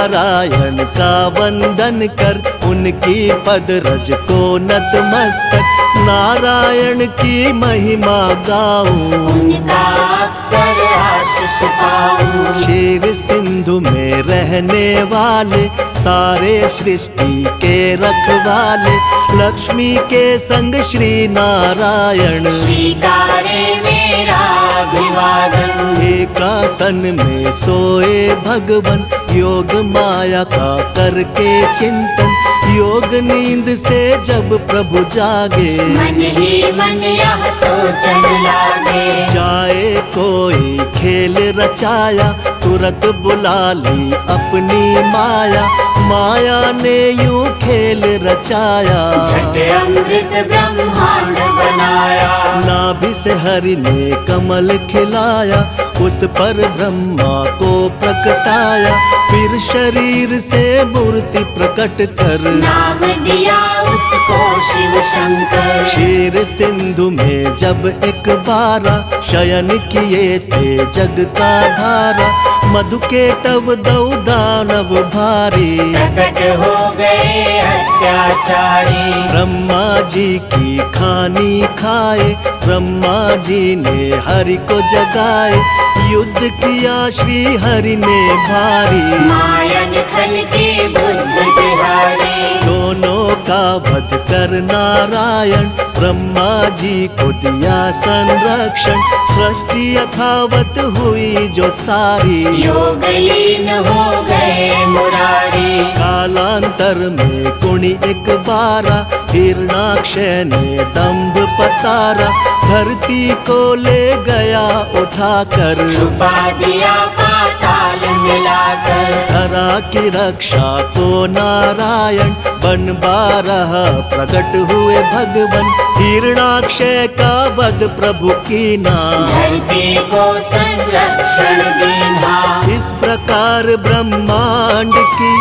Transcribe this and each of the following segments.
नारायण का वंदन कर, उनकी पद रज को नतमस्तक, नारायण की महिमा गाऊं, उनका अक्सर आशीष पाऊं। क्षीर सिंधु में रहने वाले, सारे सृष्टि के रखवाले, लक्ष्मी के संग श्री नारायण, स्वीकारे मेरा अभिवादन। एकासन में सोए भगवन, योग माया का करके चिंतन, योग नींद से जब प्रभु जागे, मन ही मन यह सोचन लागे। जाए कोई खेल रचाया, तुरंत बुला ली अपनी माया, माया ने यूं खेल रचाया, झट अमृत ब्रह्मांड बनाया। नाभि से हरि ने कमल खिलाया, उस पर ब्रह्मा को प्रकटाया, फिर शरीर से मूर्ति प्रकट कर, नाम दिया उसको शिव शंकर। क्षीर सिंधु में जब एक बारा, शयन किए थे जग का धारा, मधु के तव दौ दानव भारी, प्रकट हो गए अत्याचारी। ब्रह्मा जी की खानी खाए, ब्रह्मा जी ने हरि को जगाए, युद्ध किया श्री हरि ने भारी, मायन खल के बुद्ध बिहारी। दोनों का वध कर नारायण, ब्रह्मा जी को दिया संरक्षण, सृष्टि यथावत हुई जो सारी, योग लीन हो गए मुरारी। कालांतर में कुणी एक बारा, हिरणाक्ष ने दंभ पसारा, धरती को ले गया उठाकर, छुपा दिया पाताल मिलाकर। धरा की रक्षा को नारायण, बन बारह प्रकट हुए भगवन, हिरणाक्ष का वध प्रभु कीना, धरती को संरक्षण देना। इस प्रकार ब्रह्मांड की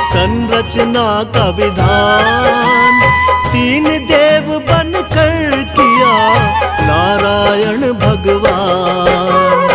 संरचना का विधान, तीन देव बनकर किया नारायण भगवान।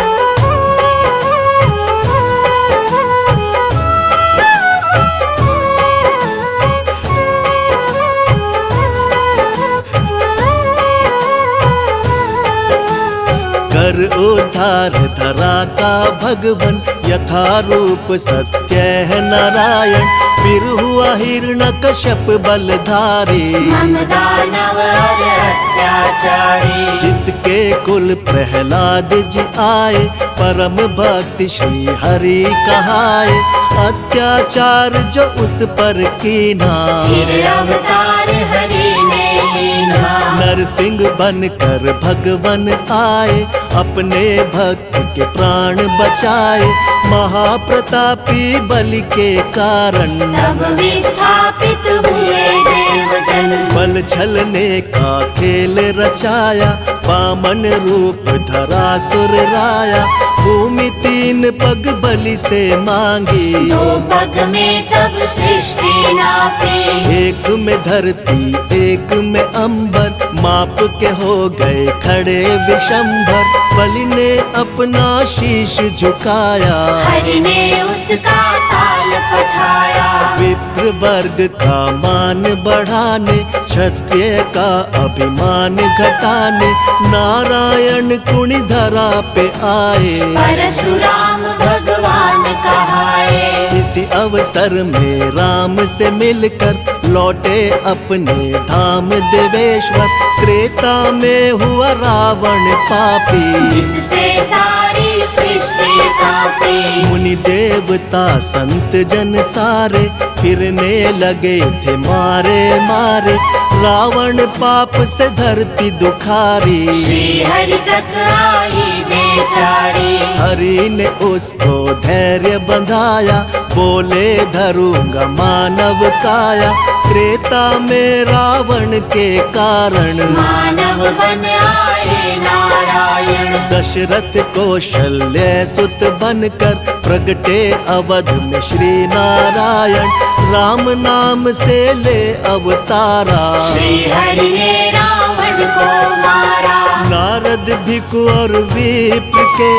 कर उद्धार धरा का भगवन, यथा रूप सत्य है नारायण, फिर हुआ हिरण्यकश्यप बलधारी, हम दानव और अत्याचारी। जिसके कुल प्रहलाद जी आए, परम भक्ति श्री हरि कहाए, अत्याचार जो उस पर कीना, फिर अवतार हरि ने लीना। नरसिंह बनकर भगवन आए, अपने भक्त के प्राण बचाए, महाप्रतापी बलि के कारण, तब विस्थापित हुए देवजन। बल छलने का खेल रचाया, वामन रूप धरा सुर राया, भूमि तीन पग बलि से मांगी, दो पग में तब सृष्टि नापी। एक में धरती एक में अंबर, माप के हो गए खड़े विशंभर, बलि ने अपना शीश झुकाया, हरि ने उसका ताल पठाया। विप्र वर्ग का मान बढ़ाने, क्षत्रिय का अभिमान घटाने, नारायण कुणी धरा पे आए, परशुराम भगवान कहाए। इसी अवसर में राम से मिलकर लौटे अपने धाम देवेश्वर, त्रेता में हुआ रावण पापी, जिससे सारी सृष्टि कांपी। मुनि देवता संत जन सारे, फिरने लगे थे मारे मारे, रावण पाप से धरती दुखारी, श्री हरि तक आई बेचारी। हरि ने उसको धैर्य बंधाया, बोले धरूंगा मानव काया, त्रेता में रावण के कारण, मानव बन आए नारायण। दशरथ कौशल्य सुत बनकर, प्रगटे अवध में श्री नारायण, राम नाम से ले अवतारा, श्री हरि ने रावण को मारा। नारद भिक्षु और विप्र के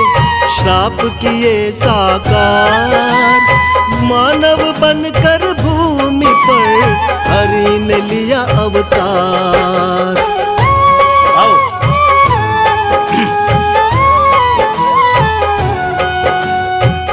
श्राप किए साकार, मानव बनकर भूमि पर हरि ने लिया अवतार। आओ।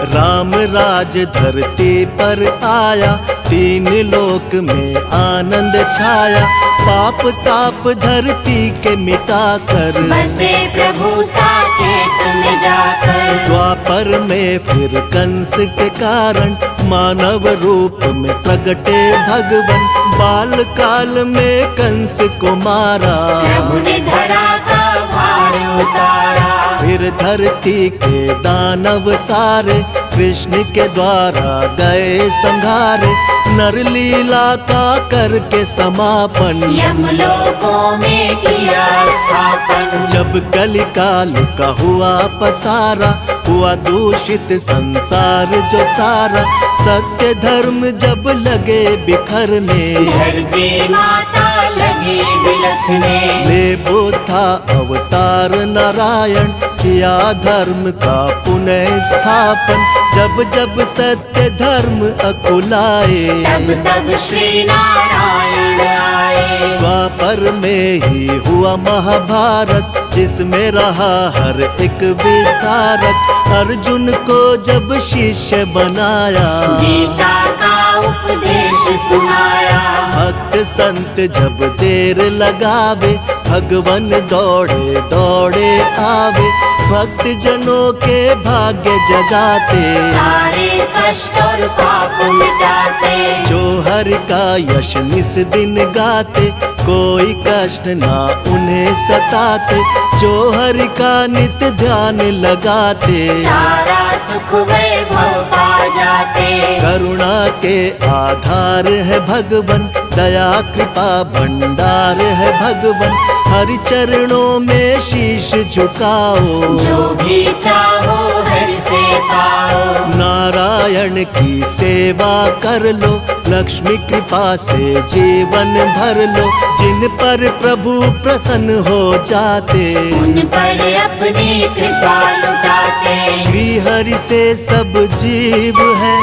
राम राज धरती पर आया, तीन लोक में आनंद छाया। पाप ताप धरती के मिटा कर बसे प्रभु साकेत में जाकर। द्वापर में फिर कंस के कारण मानव रूप में प्रगटे भगवन। बाल काल में कंस को मारा, प्रभु ने धरा का भार उतारा। फिर धरती के दानव सारे कृष्ण के द्वारा गए संघारे। नर लीला का करके समापन यमलोकों में किया स्थापन। जब कलिकाल का हुआ पसारा, हुआ दूषित संसार जो सारा। सत्य धर्म जब लगे बिखरने, धरती माता लगी बिलखने। ले बुद्धा अवतार नारायण, किया धर्म का पुनः स्थापन। जब जब सत्य धर्म अकुलाए, तब तब श्री नारायण आए। द्वापर में ही हुआ महाभारत, जिसमें रहा हर एक विधारक। अर्जुन को जब शिष्य बनाया, गीता का उपदेश सुनाया। भक्त संत जब देर लगावे, भगवन दौड़े दौड़े आवे। भक्त जनों के भाग्य जगाते, सारे कष्ट और पाप मिटाते। जो हरि का यश निस दिन गाते, कोई कष्ट ना उन्हें सताते। जो हरि का नित्य ध्यान लगाते, सारा सुख वैभव पा जाते। करुणा के आधार है भगवन, दया कृपा भंडार है भगवन। हरि चरणों में शीश झुकाओ, जो भी चाहो हरि से पाओ। नारायण की सेवा कर लो, लक्ष्मी कृपा से जीवन भर लो। जिन पर प्रभु प्रसन्न हो जाते, उन पर अपनी कृपा लुटाते। श्री हरि से सब जीव है,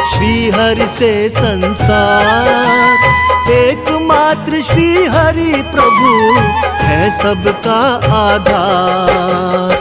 श्री हरि से संसार। एकमात्र श्री हरि प्रभु है सबका आधार।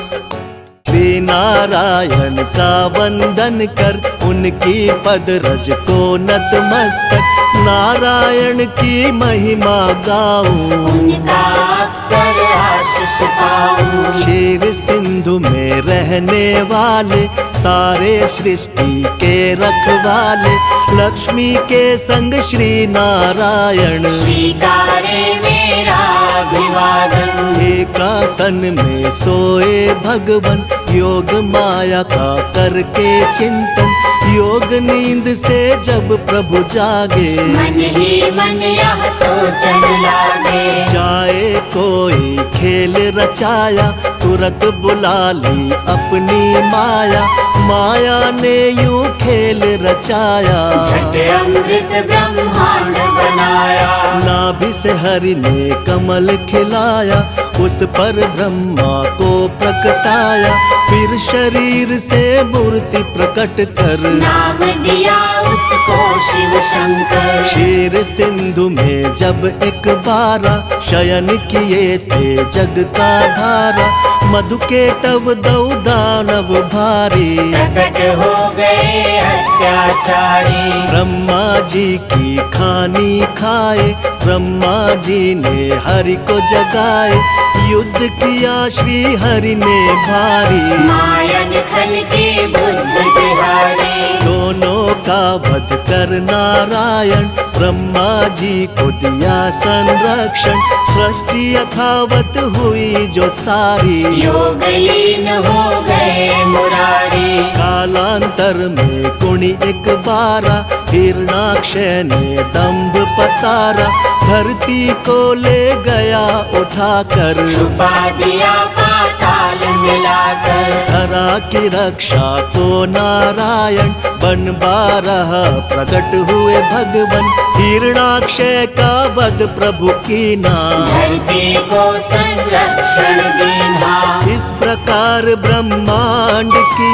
श्री नारायण का वंदन कर, उनकी पद रज को नतमस्तक। नारायण की महिमा गाऊं, उनका अक्सर आशीष पाऊं। क्षीर सिंधु में रहने वाले, सारे सृष्टि के रखवाले। लक्ष्मी के संग श्री नारायण, स्वीकारे मेरा अभिवादन। एकासन में सोए भगवन, योग माया का करके चिंतन। योग नींद से जब प्रभु जागे, मन ही मन यह सोचन लागे। जाए कोई खेल रचाया, तुरंत बुला ली अपनी माया। माया ने यूं खेल रचाया, झट अमृत ब्रह्मांड बनाया। नाभि से हरि ने कमल खिलाया, उस पर ब्रह्मा को प्रकटाया। फिर शरीर से मूर्ति प्रकट कर, नाम दिया उसको शिव शंकर। क्षीर सिंधु में जब एक बारा, शयन किए थे जग का धारा। मधु के टव दौ दानव भारी, प्रकट हो गए अत्याचारी। ब्रह्मा जी की खानी खाए, ब्रह्मा जी ने हरि को जगाए। युद्ध किया श्री हरि ने भारी, मायन खल की बुद्ध बिहारी। दोनों का वध कर नारायण, ब्रह्मा जी को दिया संरक्षण। सृष्टि यथावत हुई जो सारी, योग लीन हो गए मुरारी। कालांतर में गुणी एक बारा, हिरणाक्षय ने दंभ पसारा। धरती को ले गया उठाकर, छुपा दिया पाताल मिलाकर। धरा की रक्षा को नारायण, बन बारह प्रकट हुए भगवन। हिरणाक्षय का वध प्रभु कीना, धरती को संरक्षण देना। इस प्रकार साकार ब्रह्मांड की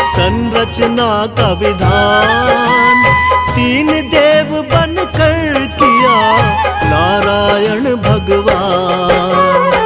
संरचना का विधान, तीन देव बनकर किया नारायण भगवान।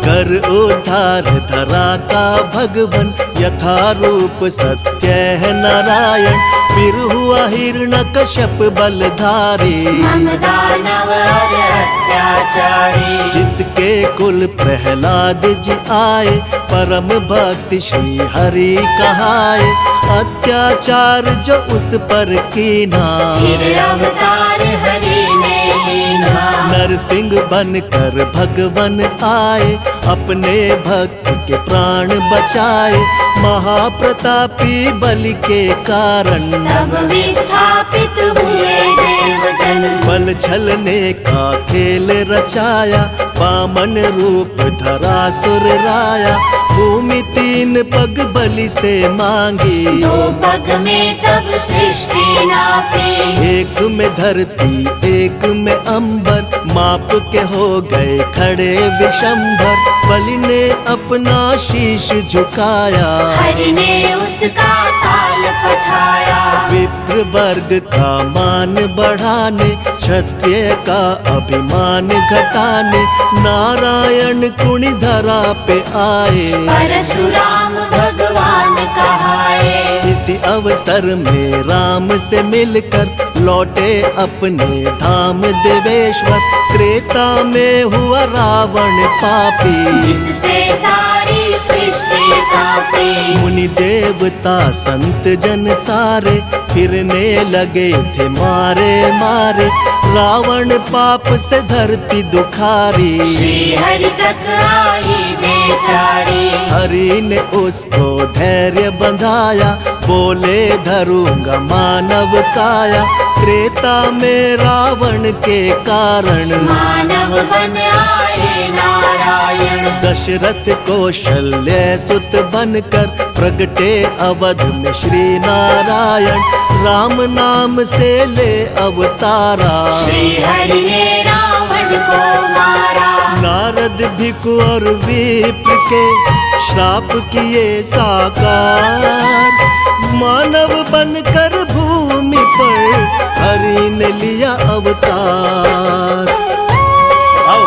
कर उद्धार धरा का भगवन, यथा रूप सत्य है नारायण। फिर हुआ हिरण्यकश्यप बलधारी, मम दानव और अत्याचारी। जिसके कुल प्रहलाद जी आए, परम भक्ति श्री हरि कहाए। अत्याचार जो उस पर कीना, फिर अवतार हरि ने लीना। नरसिंह बनकर भगवन आए, अपने भक्त के प्राण बचाए। महाप्रतापी बलि के कारण, तब विस्थापित हुए देवजन। बल छलने का खेल रचाया, वामन रूप धरा सुर राया। भूमि तीन पग बलि से मांगी, 2 पग में तब सृष्टि नापी। एक में धरती एक में अंबर, माप के हो गए खड़े विशंभर। बलि ने अपना शीश झुकाया, हरि ने उसका ताल पठाया। विप्र वर्ग का मान बढ़ाने, क्षत्रिय का अभिमान घटाने। नारायण कुणी धरा पे आए, परशुराम भगवान कहाए। इसी अवसर में राम से मिलकर लौटे अपने धाम देवेश्वर। त्रेता में हुआ रावण पापी, जिससे सारी सृष्टि कांपी। मुनि देवता संत जन सारे, फिरने लगे थे मारे मारे। रावण पाप से धरती दुखारी, श्री हरि तक आई बेचारी। हरि ने उसको धैर्य बंधाया, बोले धरूंगा मानव काया। त्रेता में रावण के कारण, मानव बन आए नारायण। दशरथ कौशल्य सुत बनकर प्रगटे अवध में श्री नारायण। राम नाम से ले अवतारा, श्री हरि ने रावण को मारा। नारद भिक्षु और विप्र के श्राप किए साकार। मानव बनकर भूमि पर हरि ने लिया अवतार। आओ।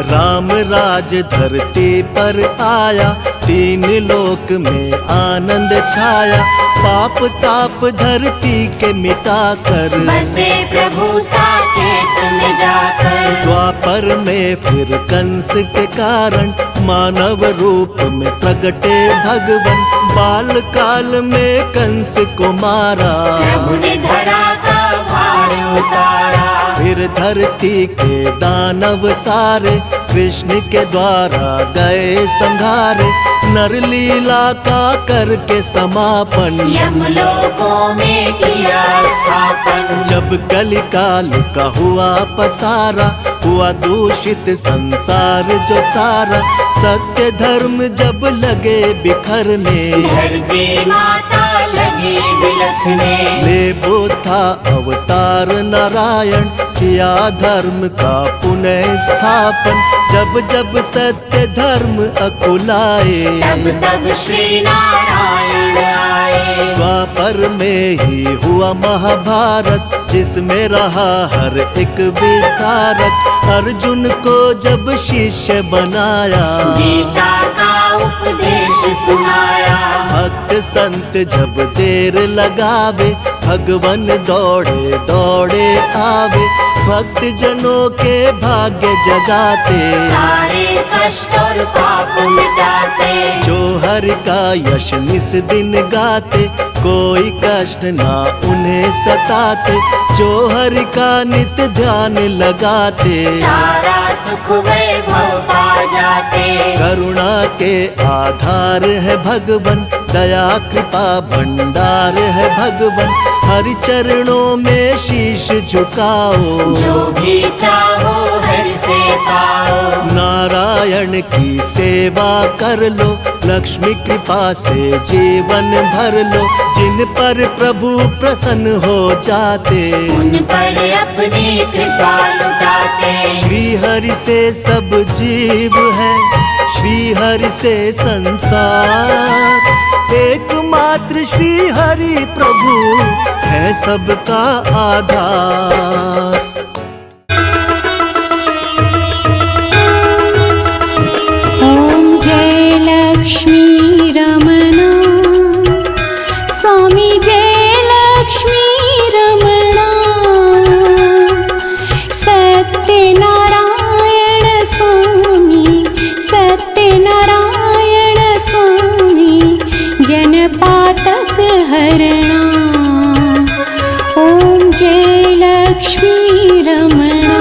राम राज धरती पर आया, तीन लोक में आनंद छाया। पाप ताप धरती के मिटाकर, बसे प्रभु साकेत में जाकर। द्वापर में फिर कंस के कारण, मानव रूप में प्रगटे भगवन। बाल काल में कंस को मारा, प्रभु ने धरा का भार उतारा। फिर धरती के दानव सारे, कृष्ण के द्वारा गए संहारे। नर लीला का करके समापन, यमलोकों में किया स्थापन। जब कलिकाल का हुआ पसारा, हुआ दूषित संसार जो सारा। सत्य धर्म जब लगे बिखरने, धरती माता लगी बिलखने। ले था अवतार नारायण, किया धर्म का पुनः स्थापन। जब जब सत्य धर्म अकुलाए, तब तब श्री नारायण आए। द्वापर में ही हुआ महाभारत, जिसमें रहा हर एक विधारक। अर्जुन को जब शिष्य बनाया, गीता का उपदेश सुनाया। भक्त संत जब देर लगावे, भगवन दौड़े दौड़े आवे। भक्त जनों के भाग्य जगाते, सारे कष्ट और पाप मिटाते। जो हरि का यश निस दिन गाते, कोई कष्ट ना उन्हें सताते। जो हरि का नित्य ध्यान लगाते, सारा सुख वैभव पा जाते। करुणा के आधार है भगवन, दया कृपा भंडार है भगवन। हरि चरणों में शीश झुकाओ, जो भी चाहो हरि से पाओ। नारायण नारायण की सेवा कर लो, लक्ष्मी कृपा से जीवन भर लो। जिन पर प्रभु प्रसन्न हो जाते, उन पर अपनी कृपा लुटाते। श्री हरि से सब जीव है, श्री हरि से संसार। एकमात्र श्री हरि प्रभु है सबका आधार। ओम जय लक्ष्मी रमणा, स्वामी जय लक्ष्मी रमणा। सत्यनारायण स्वामी, सत्यनारायण स्वामी, जनपातक हरणा। ओम जय लक्ष्मी रमणा।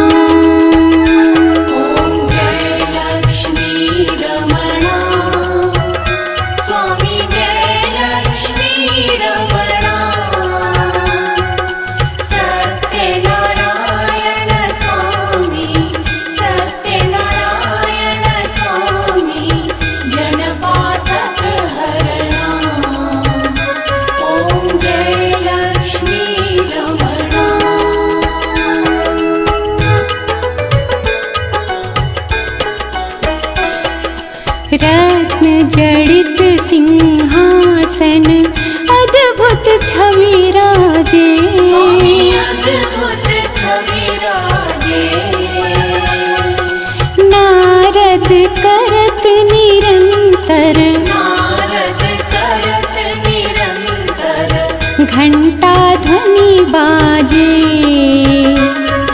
रत्न जड़ित सिंहासन, अद्भुत छवि राजे। अद्भुत छवि राजे। नारद करत निरंतर, नारद करत निरंतर, घंटा ध्वनि बाजे।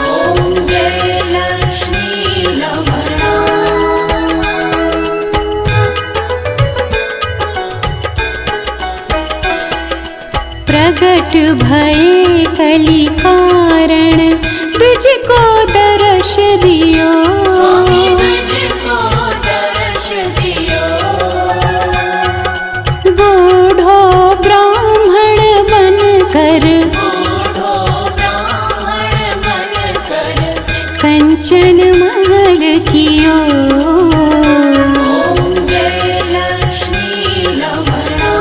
ओम जय लक्ष्मी रमणा। प्रगट भये कलि कारण, ब्रज को दर्श दियो। स्वामी ब्रज को दर्श दियो। बूढ़ो ब्राह्मण बनकर, बूढ़ो ब्राह्मण बनकर, कंचन महल कियो। ओम जय लक्ष्मी रमणा।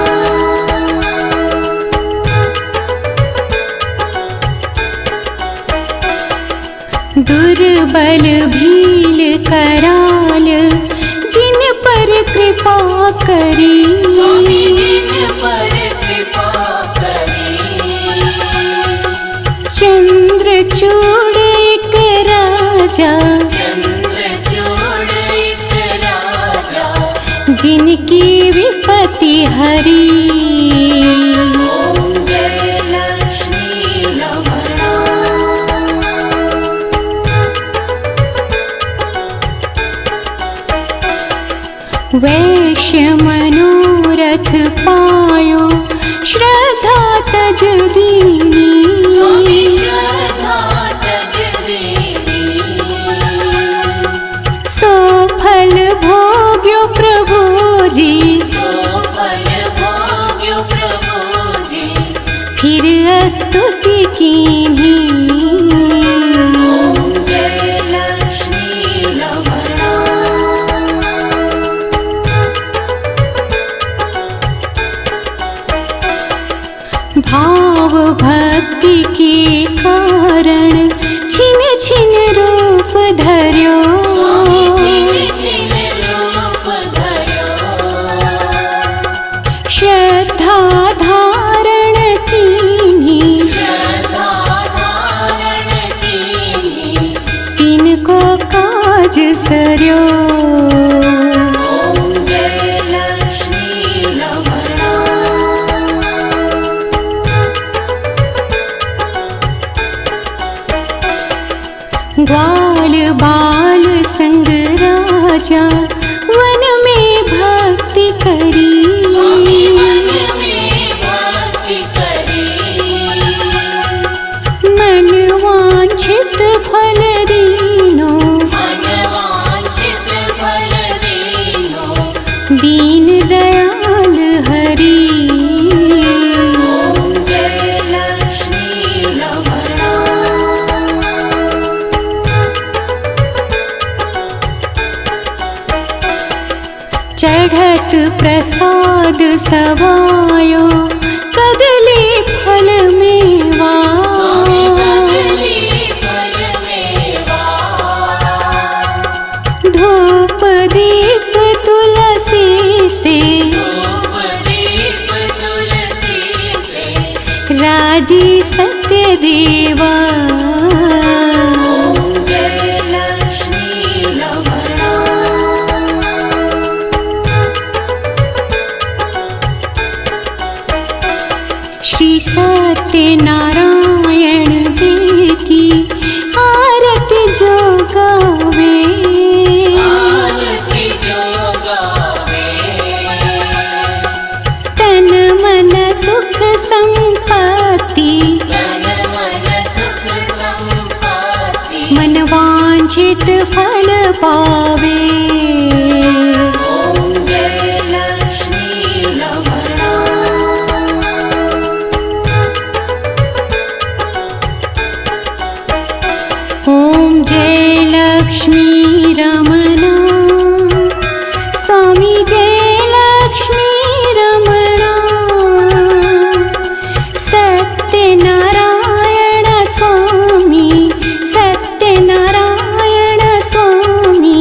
दुर्बल भील कराल, जिन पर कृपा करी। स्वामी जिन पर कृपा करी। चंद्रचूड़ एक राजा, चंद्रचूड़ एक राजा, जिनकी विपत्ति हरी। ओम जय लक्ष्मी रमणा। वैश्य मनोरथ पायो, श्रद्धा तज दीनी। स्वामी श्रद्धा तज दीनी। सो फल भोग्यो प्रभु जी, सो फल भोग्यो प्रभु जी, फिर स्तुति कीन्ही। ओम जय लक्ष्मी रमणा। भाव भक्ति के कारण, छिन छिन रूप धर्यो। स्वामी छिन छिन रूप धर्यो। श्रद्धा धारण कीन्ही, श्रद्धा धारण कीन्ही, तिनको काज सर्यो। ओम जय लक्ष्मी रमणा। ग्वाल बाल संग राजा, वन में भक्ति करी। स्वामी मन में भक्ति करी। मन वांछित फल दीनो, मन वांछित फल दीनो। चढ़त प्रसाद सवायो कदली फल मेवा। धूप दीप तुलसी से राजी सत्य देवा। श्री सत्यनारायण जी की आरती जो गावे। तन मन सुख संपत्ति मन वांछित फल पावे। ओम जय लक्ष्मी रमणा स्वामी जय लक्ष्मी रमणा। सत्यनारायण स्वामी सत्यनारायण स्वामी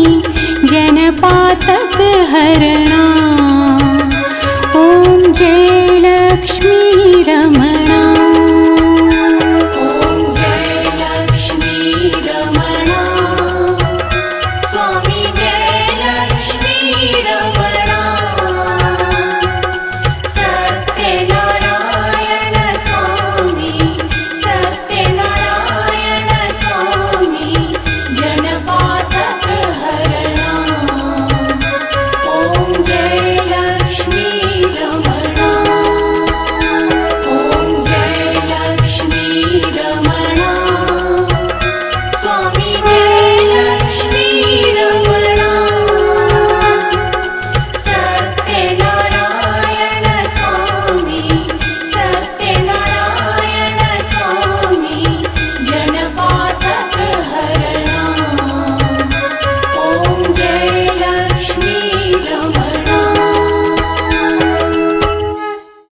जनपातक हरण।